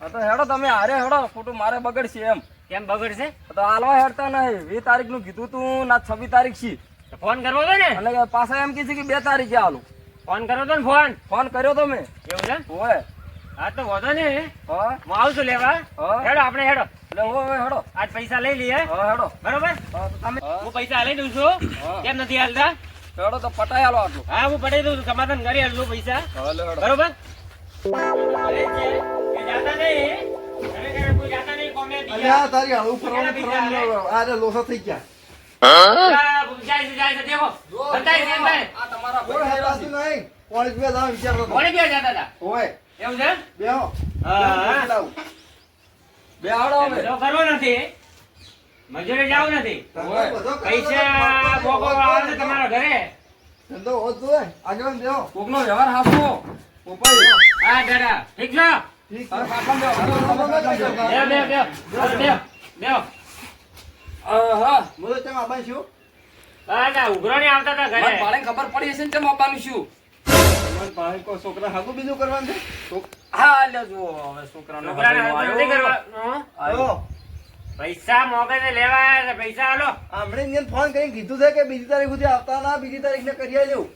હા તો હેડો તમે હારે હેડો, ખોટું મારે બગડશે એમ. કેમ બગડશે? તો હાલવા હેડતા નહીં. 20 તારીખનું કીધું તું ના 26 તારીખ છે. તો ફોન કરવો હતો ને? અને પાછા એમ કીધું કે 2 તારીખે આલું. ફોન કરવો હતો ને? ફોન ફોન કર્યો તો મેં. એવું છે? ઓય હા તો વાંધો નહીં, હા હું આવું છું લેવા. હા. હેડો આપણે હેડો. એટલે હવે હેડો. આજ પૈસા લઈ લઈએ, હા હેડો. બરોબર? હા તો તમે હું પૈસા લઈ દઉં છું. હા. કેમ નથી હાલતા? હેડો તો પટાઈ આલો આટલું. હા હું પટાઈ દઉં છું, સમાધાન કરી આટલું પૈસા, હા લે હેડો. બરોબર? અરે છે, એ જાતા નહીં. ખરેખર કોઈ જાતા નહીં, કોમે બીજા. અલ્યા તારી હાલું ફરવાનું આરે લોસા થઈ ગયા. આ જાય છે, દેખો. બતાય છે એમ ભાઈ. આ તમારા કોઈ હેરાતું નહીં. કોણ બે દાવ વિચારતો હતો. કોણે ક્યાં જાતા હતા? ઓય એવું છે? બેહો. હા. બે હાડો હવે. ધંધો કરવો નથી, મજૂરી જાવું નથી. ધંધો બધો કરો પૈસા તો મોકો આવે છે તમારા ઘરે. ધંધો હોત જોય. આગળ બેહો. કોકનો વ્યવહાર હાસવો. પોપાઈ. હા દાદા, ઠીક છે? ઠીક અરે છે. પાટણ બેહો. બેહો. હા બોલો તેમ આબાઈ શું? દાદા ઉઘરો નહીં આવતા હતા મને ઘરે. ભાડે ખબર પડી હશે ને તેમ આપવાનું શું. તમારે પાસે કોઈ છોકરા હાગું બીજું કરવાનું છે? હા લે જુઓ હવે છોકરાનો છોકરાને હાથમાં હાથ નથી આવ્યો. કરવાનો. આવ્યો. જો, પૈસા મોગે છે લેવા આવ્યા છે, પૈસા આલો. હમણાં એને ફોન કરીને કીધું છે કે બીજી તારીખ સુધી આવતા ના, બીજી તારીખ ને કરી આલ્યું.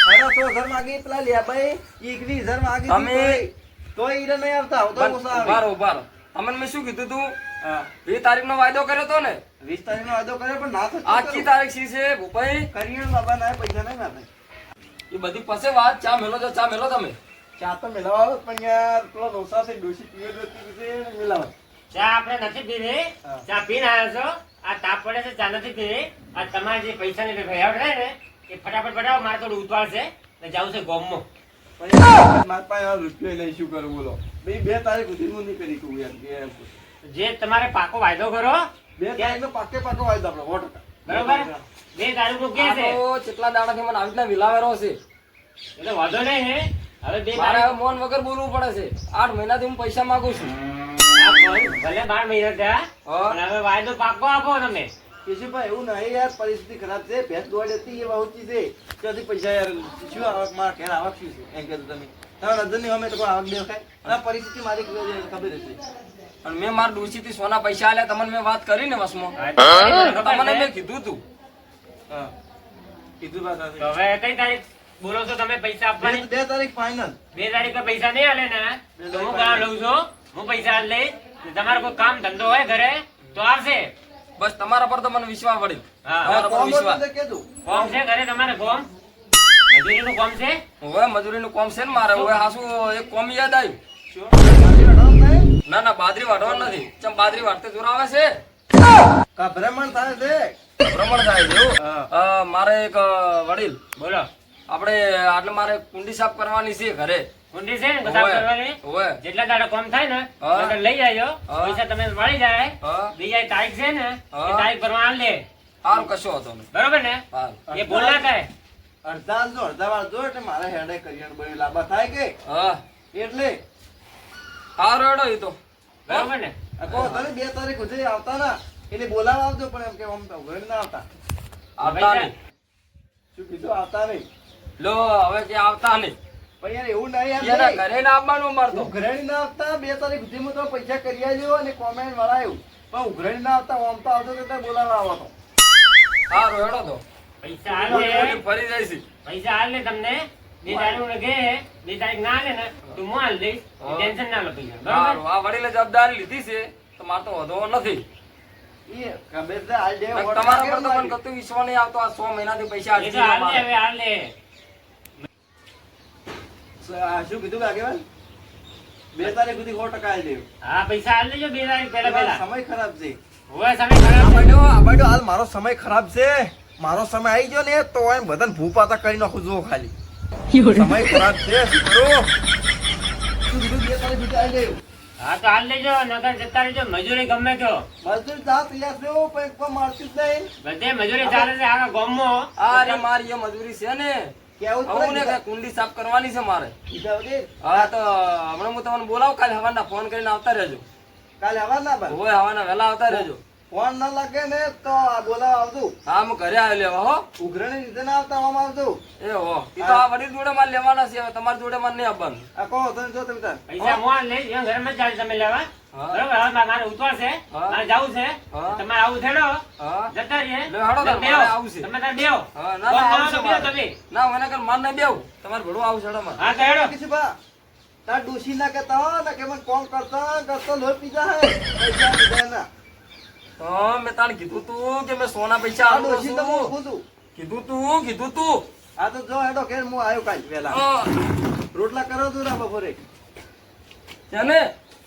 100,000 માગી પેલા લેબાઈ 21,000 માગી તમે- તો ઈરે નહીં આવતા. હવે તો ઓછા આવે. ઉભા રહો, ઉભા રહો. તમને મેં શું કીધું તું? હા. 20 તારીખનો વાયદો કર્યો તો ને? 20 તારીખનો વાયદો કર્યો પણ ના થતો. આજની તારીખ શી છે ભૂપાઈ? કરિયર બાબા ના પૈસા નહીં આપે. એ બધી પાસે વાત. ચા મેલો છો, ચા મેલો તમે. ચા તો મેળાવો પણ યાર પેલો નોસા છે ડોશી પીવે છે મેળાવો. ચા આપણે નથી પીધી, હા. ચા પીને આવ્યા છો. આ તાપ પડે છે, ચા નથી પીધી. આ તમારે જે પૈસાની ભયાવટ રહે ને એ ફટાફટ પટાવો, મારે થોડું ઉતાવળ છે ને જાવું છે ગોમમાં. પણ યાર મારા પાસે આ રૂપિયો લઈ શું કરું બોલો. ભાઈ 2 તારીખ સુધી હું નહીં કરી શકું યાર. જે તમારે પાકો વાયદો કરો, 2 તારીખનો પાકે પાકો વાયદો આપણે 100%. બરોબર? 2 તારીખનું કે આ છે તો કેટલા દાડાથી મને આવી રીતના વિલાવેરો છે. એટલે વાંધો નહીં હે. હવે 2 મારે તારીખ હવે મૌન વગર બોલવું પડે છે. 8 મહિનાથી હું પૈસા માંગુ છું. ભલે 12 મહિના થયા, હા. પણ હવે વાયદો પાકો આપો તમે. કેશુભાઈ એવું નહીં યાર, પરિસ્થિતિ ખરાબ છે. ભેંસ દોડી હતી એ વાવતી છે. ત્યાંથી પૈસા યાર શું આવક મારા ઘેર આવક શું છે એમ કીધું તમે. તમારા નજરની સામે તો કોઈ આવક દેખાય. આ પરિસ્થિતિ મારી ખબર હશે. અને મેં મારા ડોશીથી સોના પૈસા આલ્યા. તમને મેં વાત કરી ને વસમાં. તમને મેં કીધું તું. હા કીધું વાત તો હતી. હવે કઈ તારીખ બોલો છો તમે પૈસા આપવાની? 2 તારીખ ફાઇનલ. 2 તારીખે પૈસા નહીં આલે ને તો હું ગાળ લઉં છું. હું પૈસા આલ લઈશ. તમારે કોઈ કામ ધંધો હોય ઘરે તો આવશે. બસ તમારા પર તો મને વિશ્વાસ પડી. હા. તમારા પર કોમ વિશ્વાસ. હતું તે કીધું. કોમ છે ઘરે તમારે? કોમ મજૂરીનું કોમ છે? હવે મજૂરીનું કોમ છે ને મારે. હવે હાસુ એક કોમ યાદ આવ્યું. શું? બાકી રડવાનું નહીં? ના ના બાજરી વાઢવાનું નથી. ચમ બાજરી વાઢતે જોર આવે છે? ગભરામણ થાય છે. ભ્રમણ થાય છે એવું? હા. મારે એક વડીલ બોલો. આપણે આટલે મારે કુંડી સાફ કરવાની છે ઘરે. કુંડી છે ને બધા ઓવે. કરવાની? ઓવે. જેટલા દાડા કોમ થાય ને હા. નકર લઈ આવજો. હા. પૈસા તમે મળી જાય. હા. બીજા તારીખ છે ને હા. એ તારીખ ભરવા આલ દે. સારું કશો હતો નહીં. બરોબર ને? સારું. એ ભૂલ ના થાય. અડધા આલજો, અડધા વાળજો એટલે મારે હેડે કરિયર બળી લાંબા થાય કે હા એટલે સારું હેડો ઈ તો. બરોબર ને? આ કહો તમે 2 તારીખ સુધી આવતા ના એટલે બોલાવા આવજો પણ એમ કે આમ તો ઘરે ના આવતા. આવતા નહીં. શું કીધું આવતા નહીં? લો હવે કે આવતા નહીં. પણ યાર એવું નહીં યાર એના નહીં. ઘરે ના આવવાનું મારતો. ઉઘરાણી ના આવતા 2 તારીખ સુધીમાં તો પૈસા કરી આલ્યો અને કોમેન્ટ વળાયું પણ ઉઘરાણી ના આવતા આમ તો આવતો તો બોલાવા આવો તો. સારું હેડો તો. પૈસા આલ દે. ફરી જાય છે. પૈસા હાલ ને તમને 2 તારીખ ને કે 2 તારીખ ના આલે ને તો હું હાલ દઈશ. હા. ટેન્શન ના લો પૈસા. સારું. બરોબર? આ વડીલે જવાબદારી લીધી છે તો મારે તો વધો નથી. એ ગમે તે હાલ દે નકર તમારા પર તો મને કતું વિશ્વાસ નહીં આવતો. આ 6 મહિનાથી પૈસા એ અટકી તો હાલ ગયા દે, મારે. હવે હાલ દે. શું કીધું કે આગેવાન 2 તારીખ સુધી 100% આલી દેવું. હા પૈસા હાલ દેજો 2 તારીખ પહેલા પહેલા. સમય ખરાબ છે. હવે સમય ખરાબ છે. આબાડો હાલ મારો સમય ખરાબ છે. મારો સમય આવી ગયો ને તો એમ બધાને ભૂપાતા કરી નાખું જો ખાલી. સમય ખરાબ છે. શું કરું? શું કીધું 2 તારીખ સુધી આલી દેવું. હા તો હાલ દેજો નકર જતા રહેજો. મજૂરી ગમે તો મજદૂર જા તૈયાર છે હો, પણ કોઈ મારતું જ નહીં. બધે મજૂરી ચાલે છે આખા ગામમાં. આ રે મારી એ મજૂરી છે ને. કેવું જ આવું ને પડે કે કુંડી સાફ કરવાની છે મારે. કીધા વગર. હા તો હમણાં હું તમને બોલાવું. કાલે હવાના ફોન કરીને આવતા રહેજો. કાલે આવવા ના બા. હોય હવાના વહેલા આવતા રહેજો. ફોન ના લાગે ને તો આ બોલાવા આવતું. હા હું ઘરે આવી લેવા હો ઉઘરાણી લીધે ના આવતા આમ આવતું. એ હો ઈ તો આ વડીલ જોડે મારે લેવાના છે હવે તમારી જોડે મારે નહીં આપવાનું આ કહો તમે જો તમે તાર. પૈસા મોં લઈ એમ ઘરમાં જ ચાલે તમે લેવા હા. બરોબર હવે મારે ઉતવાળ છે હા. મારે જવું છે હા. તમારે આવું થેડો હા જતા રહીએ લે હાડો તાર, બેહો. મારે આવું છે. તમે તાર બેહો. હા ના ના આવું છે બેહો મારે. તમે. ના મને કર માર નહીં બેવું તમારે ભડું આવું છે મારે હા તો હેડો. કિશુભા, તાર ડોશી ના કહેતા હો ને કે મને કોમ કરતા લોહી પીધા હે પૈસા લીધા ના. હા મેં તાને કીધું તું કે મેં સોના પૈસા આ આલું ડોશી તો હું છું ઓળખું છું. કીધું તું આ તો જો હેડો કે હું આવ્યો કાલ વહેલા. હા. રોટલા કરો તું ના બપોરે. છે ને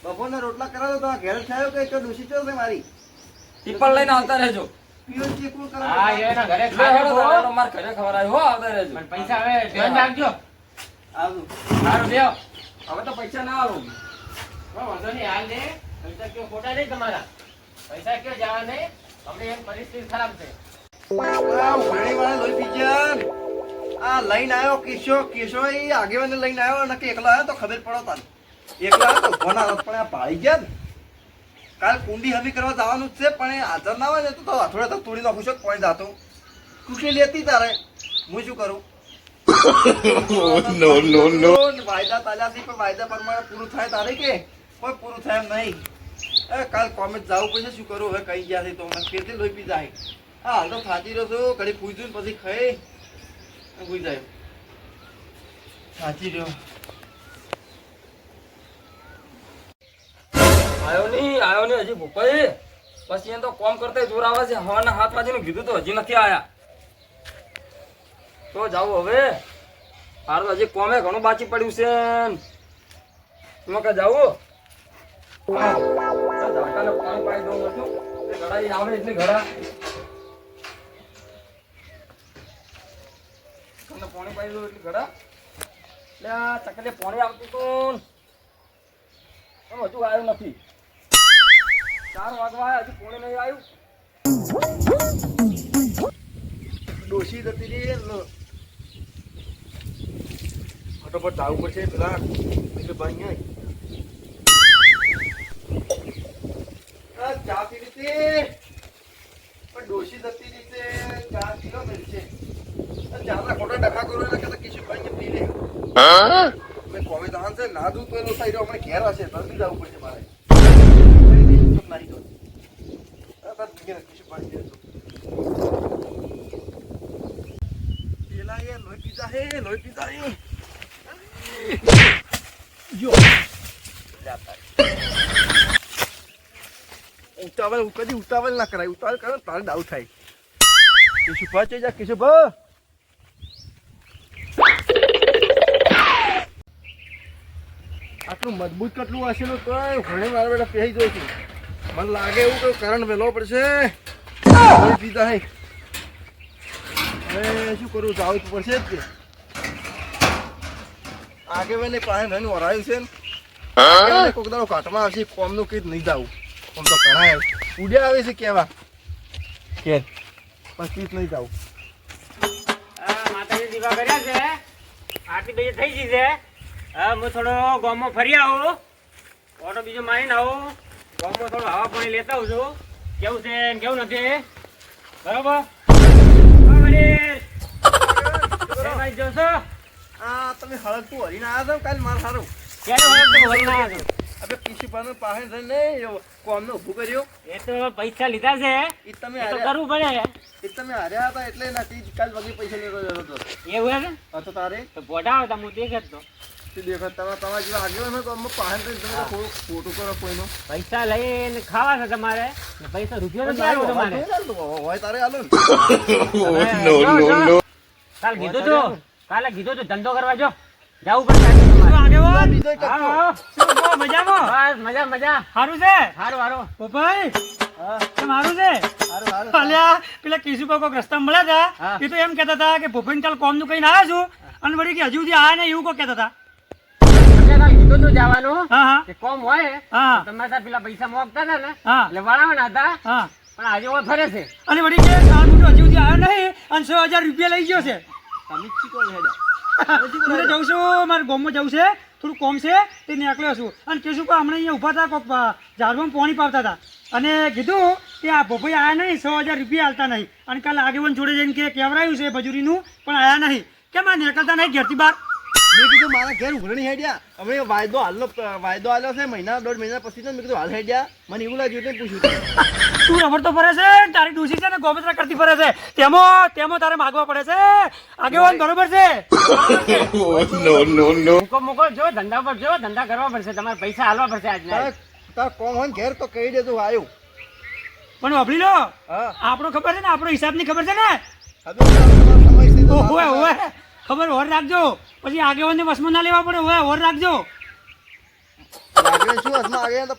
બપોરને રોટલા કરાવો તો આ ઘેર થયો કે તો ડોશી ચો છે મારી. ટીપણ લઈને આવતા રહેજો પીઓ ચીકણું કરો. હા એના ઘરે લે ખાજો હાડો બહુ. તાર, હાડો માર ઘરે ખવડાવ્યું હો આવતા રહેજો પણ પૈસા હવે ધ્યાન રાખજો. આવજો. સારું બેહો. હવે તો પૈસા ના આવું હા, વાંધો નહીં હાલ દે. પૈસા કયો ખોટા નહીં તમારા. પૈસા કયો જવા નહીં. આપણે એમ પરિસ્થિતિ ખરાબ છે. આ ઉઘરાણીવાળા લોહી પી ગયા. આ લઈને આવ્યો કેશો એ આગેવાને લઈને આવ્યો ને કે એકલો આવ્યો તો ખબર પડો તાને. એકલો આવ્યો તો ફોન આવ્યો પણ આ પાડી ગયા ને. કાલ કુંડી હમી કરવા જવાનું જ છે પણ એ હાજર ના હોય ને તો અથોડે તો તોડી નાખું છું કોઈ જાતો તૂટી લેતી તારે હું શું કરું. વાયદા તાલ્યાથી પણ વાયદા પ્રમાણે પૂરું થાય તારે કે કોઈ પૂરું થાય એમ નહીં. કાલ કોમેન્ટ જવું પડશે શું કરું હવે કઈ ગયા છે તો મને ફેરથી લોહી પી જાય. હા હાલ તો થાકી રહ્યો છું ઘડી પૂછ્યું પછી ખાઈ પૂછ જાય થાકી રહ્યો. આયો નહીં હજી ભૂપાઈ પછી એને તો કોમ કરતા જોર આવે છે હવાના 7 વાગ્યાનું કીધું તો હજી નથી આયા તો જાવું હવે હારું હજી કોમે ઘણું બાકી પડ્યું છે એમાં કા જાવું ઝાડકાને પાણી પાઈ દઉં છું એ ઘડા આવે એટલે ઘડા તમને પાણી પાઈ દઉં એટલે ઘડા એટલે આ ચકલે પાણી આવતું હતું પણ હજુ આવ્યું નથી 4 વાગવા હજુ પાણી નહીં આવ્યું ડોશી જતી રહી ફટોફટ જવું પડશે પેલા એટલે ભાઈ ચા પી લીધી પણ ડોશી જતી રહી છે ચા પીલો મળશે ચાના ખોટા ડખા કરો એટલે કે કિશુ ભાઈ પી લે મેં કોમે દાન છે ના દૂધ પેલું થઈ રહ્યો હમણાં ઘેર હશે જલ્દી જવું પડશે મારે નારી દો કિશુ ભાઈ પેલા એ લોહી પીધા હે જો ઉતાવળ કદી ઉતાવળ ના કરાય ઉતાવળ કરો તારે ડાઉટ થાય કિશુ ભાઈ જા કિશુ ભાઈ આટલું મજબૂત કેટલું હશે ને તો ઘણી વાર બેટા પહેરી દઉં છું મને લાગે એવું કોઈ કારણ વહેલો પડશે પીધા હે હવે શું કરું જાવું તો પડશે જ કે આગેવાને પાસે રહીને વરાયું છે ને કોઈક દાડો કાટમાં આવશે કોમનું કઈ નહીં જાવું આમ તો ઘણા ઉડ્યા આવે છે કેવા કે પછી નહીં જાવું માતાજી દીવા કર્યા છે આટલી બધી થઈ ગઈ છે હા હું થોડો ગામમાં ફરી આવું ઓટો બીજો મારીને આવું ગામમાં થોડું હવા પાણી લેતા આવું છું કેવું છે ને કેવું નથી બરોબર જોશો આ તમે હળગતું હરીને આવ્યા છો કાલે માર સારું ક્યારે વળી ના આવ્યો હવે કિશીપાનું પાસે રહીને કોમનું ઊભું કર્યું એ તો પૈસા લીધા છે એ તમે એ તો હાર્યા કરવું પડે એ તમે હાર્યા હતા એટલે નથી કાલ વગી પૈસા લેતો જતો હતો એવું હે ને તો તારે તો બોટાવો તો હું દેખ જ તો શું દેખો તમારા જેવા આગેવાન હોય તો અમે પાસે રહીને તમે થોડું ખોટું કરો કોઈનો પૈસા લઈને ખાવા છે તમારે ને પૈસા રૂપિયો નથી આવ્યો તમારે હોય તારે હાલો ને કાલે કીધું તું ધંધો કરવા જો જવું પડશે બીજો એક હા, ટક્કો. હા. મજામાં બસ મજા સારું છે સારું ભાઈ હા, મારું છે હારું, હારું. અલ્યા પેલા કિશુ કોક રસ્તા મળ્યા હતા હા. એ તો એમ કહેતા હતા કે ભૂપેન કાલ કોમ નું કઈ આવ્યા છું અને વળી કે હજુ સુધી આયા ને એવું કોક કહેતા હતા કીધું તું જવાનું હા હા કે કોમ હોય હા તમારે ત્યાં પેલા પૈસા મોકતા હતા ને હા. એટલે વળાવવાના હતા હા પણ આજે ઓ ફરે છે અને વળી કે આ મોટો હજુ સુધી આવ્યો નહીં અને 6,000 રૂપિયા લઈ ગયો છે તમે ચીકો હેડા. હું જઉં છું મારે ગામમાં જવું છે થોડું કોમ છે તે નીકળ્યો છું અને કહેશું કે હમણાં અહીંયા ઊભા હતા કોક ઝાડમાં પાણી પાવતા હતા અને કીધું કે આ ભોભાઈ આયા નહીં, 6,000 રૂપિયા આલતા નહીં. અને કાલે આગેવાન જોડે જઈને કે કેવરાયું છે મજૂરીનું, પણ આયા નહીં. કેમ આ નીકળતા નહીં ઘેરથી બહાર? મેં કીધું મારા ઘેર ઉઘરણી હેડ્યા, હવે વાયદો આલ્યો છે મહિના 1.5 મહિના પછી તો મેં કીધું હાલ હેડ્યા, મને એવું લાગ્યું એટલે પૂછ્યું. તું રબર તો ફરે છે, તારી ડૂસી છે ને ગોમત્રા કરતી ફરે છે, તેમાં તારે માગવા પડે છે. આગેવાન બરોબર છે. મૂકો જો ધંધા પર જો, ધંધા કરવા પડશે, તમારે પૈસા હાલવા પડશે આજના. તાર કોમ હોય ને ઘેર તો કહી દેજો આવ્યું. પણ વાપરી લો, હા આપણો ખબર છે ને, આપણો હિસાબની ખબર છે ને. ઓવે ઓવે ખબર હોર રાખજો, પછી આગેવાનને વસમાં ના લેવા પડે. ઓવે હોર રાખજો. આગળ શું હસમાં આગળ તો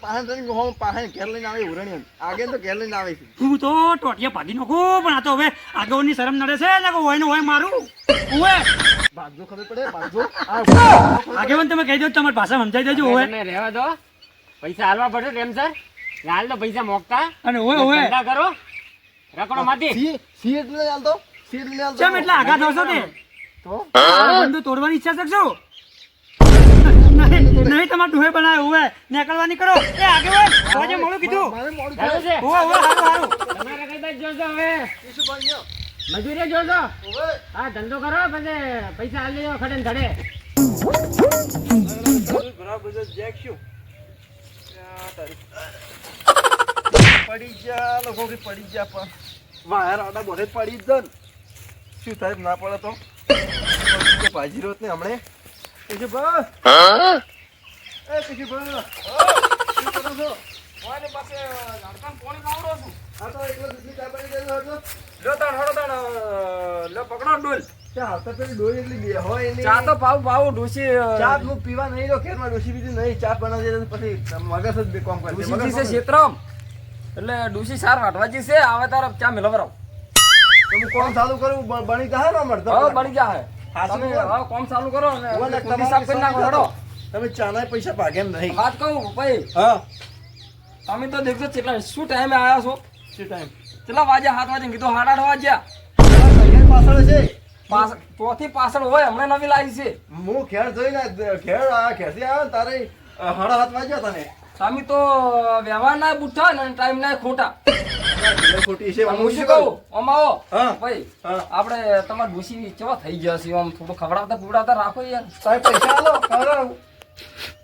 પાહે ઘેર લઈને આવે ઉરણી આગળ તો ઘેર લઈને આવે છે. હું તો ટોટિયા ભાગી નાખું, પણ આ તો હવે આગેવાનની શરમ નડે છે ને, હોય ને હોય મારું. ઓવે ભાગજો ખબર પડે ભાગજો. આગેવાન તમે કહી દો, તમારી ભાષા સમજાઈ દેજો. ઓવે તમે રહેવા દો, પૈસા હાલવા પડશે ટેમ સર. હાલ તો પૈસા મોકતા અને ઓવે ઓવે ધંધા કરો, રકડો માંથી. સી એટલે હાલતો સી એટલે હાલતો કેમ એટલા આગા થશો તે? તો બંધુ તોડવાની ઈચ્છા શકશો? નહીં તમારે ડોહે બનાવે. ઓવે નીકળવાની કરો. એ આગેવાન આજે મોડું કીધું. મારે મોડું ચાલુ છે. ઓવે ઓવે સારું સારું. તમારે કઈ બાજુ જોજો હવે, શું બન્યો મજૂરી જોજો. ઓવે હા ધંધો કરો, પછી પૈસા હાલ લેજો ખડે ને ધડે. બરાબર જેક શું પડી જા લોકો કે પડી જા પણ વાયર આડા બોલે પડી જ દન શું થાય ના પડે તો ભાજી રોત ને હમણે કે બસ એ કે બસ શું કરો છો? ઓય પાસે ઝાડકાન પાણી લાવડો છું. આ તો એકલો દૂધની ચા પડી દેજો હતો. લો તાણ હળો તાણ લો પકડો ડોલ. ચા હાલતા પેલી ડોઈ એટલી બે હોય નહીં. ચા તો પાવ ડોસી ચા હું પીવા નહીં રહ્યો ખેરમાં ડોસી બીજી નહીં ચા બનાવી દે પછી મગજ જ બે કામ કરે ડોસી છે ક્ષેત્રમ એટલે ડોસી સાર વાટવાજી છે. આવે તાર ચા મિલવરાવ. તો હું કોમ ચાલુ કરું બની જાય ને મળતો હવે બની જા હાસુ તમે કર. હવે કોમ ચાલુ કરો ને ઓલા કુંડી સાફ કરી નાખો હળો. તમે ચાના પૈસા ભાગે એમ નહીં. વાત કહું ભાઈ, હા તમે તો દેખજો કેટલા શું ટાઈમે આયા છો? શું ટાઈમ કેટલા વાગ્યા? 7 વાગે કીધું 8:30 વાગ્યા. પાછળ છે ચોથી પાછળ હોય હમણાં નવી લાવી છે. હું ઘેર જોઈને ઘેર ઘેરથી આવ્યો ને તારે 7:30 વાગ્યા તને તમે તો વ્યવહાર ના બુઠ્ઠા ને ટાઈમ ના ખોટા. ખોટી છે હું શું કહું આમ આવો હા. ભાઈ, હા. આપણે તમારે ડોસી કેવા થઈ ગયા છે? આમ થોડું ખવડાવતા પીવડાવતા રાખો યાર. સાહેબ પૈસા આલો ખવડાવું.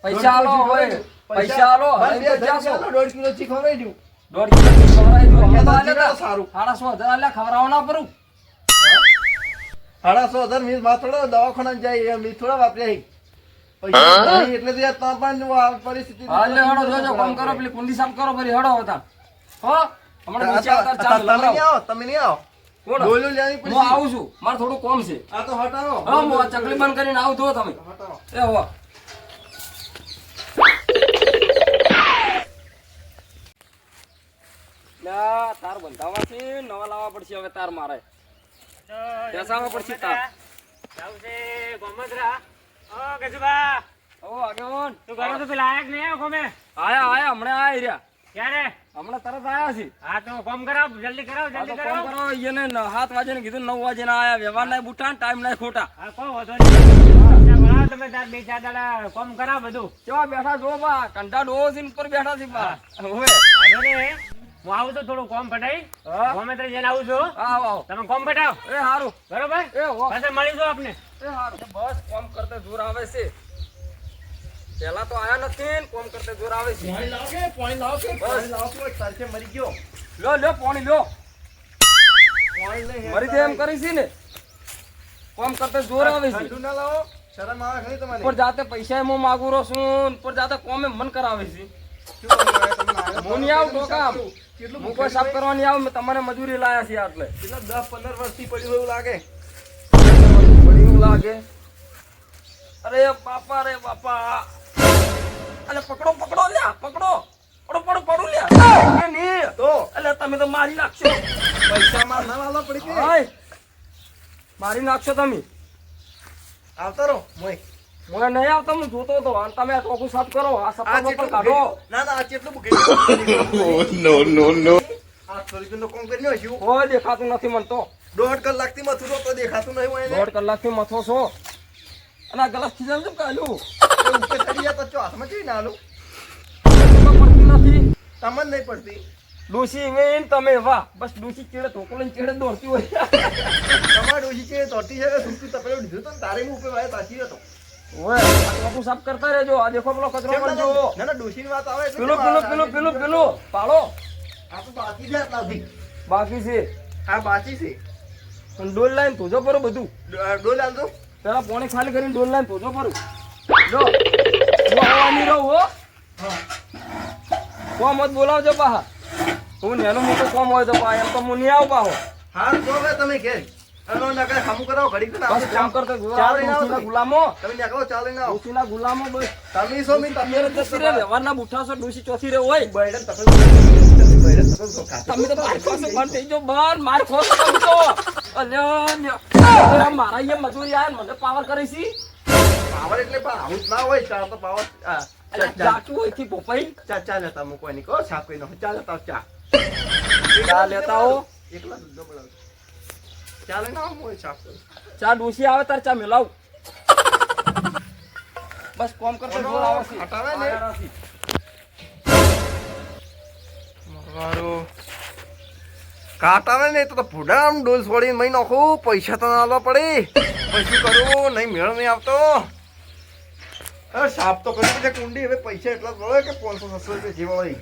પૈસા આલો હોય, પૈસા આલો. હવે તો જ્યાં છો. 1.5 કિલો ચી ખવડાવી દઉં. 1.5 કિલો ખવડાવી દો. અમે તો પૈસા આલ્યા તા. સારું. 6,500 આલ્યા, ખવડાવવા ના પરું. 1,500 મીસ માં થોડો દવાખાના જાય એમ ઈ થોડા વાપર્યા પૈસા નહીં એટલે તો યાર તાપમાન પરિસ્થિતિ હા લે હળો જોજો કામ કરો, પેલી કુંડી સાફ કરો ફરી હળો હતા. હો હમણાં નીચે આવતા ચા તમે નહીં લવરાવો. આવો તમે નહીં આવો કોણ? ડોલો લેવાની હું પછી આવું છું, મારે થોડું કોમ છે. આ તો હટાવો હા હું આ ચકલી બંધ કરીને આવું તો તમે. હટાવો એ હો લા તાર બંધાવા છે, નવા લાવવા પડશે હવે તાર મારે. બેસાડવા પડશે તાર. જાવું છે ગોમત્રા. ઓ ગજુબા, ઓ આગેવાન તું ઘરે તો પેલા આયા કે નહીં આવ્યો કોમે? આયા હમણાં આયા રહ્યા. ક્યારે? હમણાં તરત આયા છે. હા તો કોમ કરાવ, જલ્દી કરાવ, આ તો જલ્દી કોમ કરાવ. કરો એને 7 વાગે ને કીધું 9 વાગે ના આયા. વ્યવહાર ના બુઠા ને ટાઈમ ના ખોટા. હા કોણ વાંધો નહીં. પૈસા ભરાવો તમે તાર 2-4 દાડા કોમ કરાવ બધું. કેવા બેઠા જો બા, કંઠા ડોહો છે ને ઉપર બેઠા છે બા. હવે વાંધો નહીં. હું આવું તો થોડું કોમ પટાઈ હા ગોમત્રા જઈને આવું છું. આવો આવો. તમે કોમ પટાવ એ હારું બરોબર. એ હો પાછા મળીશું આપને. એ હારું. બસ કોમ કરતે જોર આવે છે. પેલા તો આયા નથી ને કોમ કરતે જોર આવે છે. પાણી લાવો કે પાણી લાવો કે પાણી લાવો કે તારકે મરી ગયો લ્યો પાણી લ્યો. પાણી લઈ મરી દે એમ કરી છે ને. કોમ કરતે જોર આવે છે. ઠંડુ ના લાવો શરમ આવે ખરી તમારે ઉપર જાતે પૈસા એમાં માગું રહો છું, ઉપર જાતે કોમે મન કરાવે છે. શું કરવાનું તમને આવ્યો? હું નહીં આવું ટોકા. કેટલું હું કોઈ સાફ કરવા નહીં આવું. મેં તમારે મજૂરી લાયા છે એટલે કેટલા 10-15 વર્ષથી પડ્યું એવું લાગે પડ્યું લાગે. અરે બાપા રે બાપા. અલે પકડો લ્યા પકડો. પડું લ્યા. એ નહીં તો અલે તમે તો મારી નાખશો. પૈસા માં ના લાવવા પડી કે હાય મારી નાખશો તમે. આવતા રહો મોય મને નહીં આવતા, હું જોતો હતો. અને તમે આ ટોકું સાફ કરો. આ આ સપના જેટલું પણ કાઢો. ના ના આ જેટલું બુકે આ સોરીનો કોમ કર્યો છું કોઈ દેખાતું નથી મને તો. 1.5 કલાકથી મથું તો દેખાતું નહીં હોય એને 1.5 કલાકથી મથો છો. અને આ ગલાસ ખીજાનું કેમ કાઢ્યું? ઉપર ચડી જાય તો ચો હાથમાં કેવી ના આલું ખબર પડતી નથી. તમને નહીં પડતી ડોશી વેન તમે વાહ બસ ડોશી ચેડે ધોકો લઈને ચેડે દોડતી હોય તમારે ડોશી છે તોટી છે સુરતું તપેલું દીધું તો ને તારે હું ઉપર વાય પાછી હતો ઓય આ કપુ સાફ કરતા રહેજો આ દેખો પેલો કચરો પણ જો ના ના ડોશીની વાત આવે એટલે પેલું પાડો આ તો બાકી છે આટલાથી બાકી છે આ બાકી છે પણ ડોલ લાઈન ધોજો પરો બધું ડોલ આલજો પેલા પોણી ખાલી કરીને ડોલ લાઈન ધોજો પરો જો હું આવવાની રહું હો કોમ મત બોલાવજો પાહા હું નેનો મોટો કોમ હોય તો પા એમ તો હું નહીં આવું પાહો હા જો હવે તમે ઘેર અનો નકર ખામું કરાવો ઘડી બસ આપણે કામ કરતા ચાલ લઈને આવો ડોશીના તમે. ગુલામો તમે નીકળો ચાલ લઈને આવો ડોશીના ગુલામો બસ તમે સો મિનિટ તમિયર જતી રે વ્યવહારના બુઠ્ઠા છો ડોશી ચોથી રે હોય બૈરન તપેલું તમે તો મારી પાસે બંધ થઈ જાઓ બંધ માર ખોસ તમે તો અલ્યા મારા અહીંયા મજૂરી આયા મને પાવર કરી છી પાવર એટલે પણ આવું જ ના હોય ચાલ તો પાવર જાતું હોય થી પોપાઈ ચા લેતા મૂકો એની કહો છાપ કઈ નો ચા લેતા ચા ચા લેતા હો એકલા દૂધ નો બનાવ ચા લઈને આવો મોય છાપ કરું ચા ડોશી આવે તાર ચા મેલાવ બસ કોમ કરતા જોર આવે છે હટાવે ને. મારું કાટાને નહીં તો ભૂડામ ડોલ છોડીને મહી નાખું પૈસા તો ના આલવા પડે પછી કરું નહીં મેળ નહીં આવતો અરે સાફ તો કરી છે કુંડી હવે પૈસા એટલા જ મળે કે 500-600 રૂપિયા જેવા હોય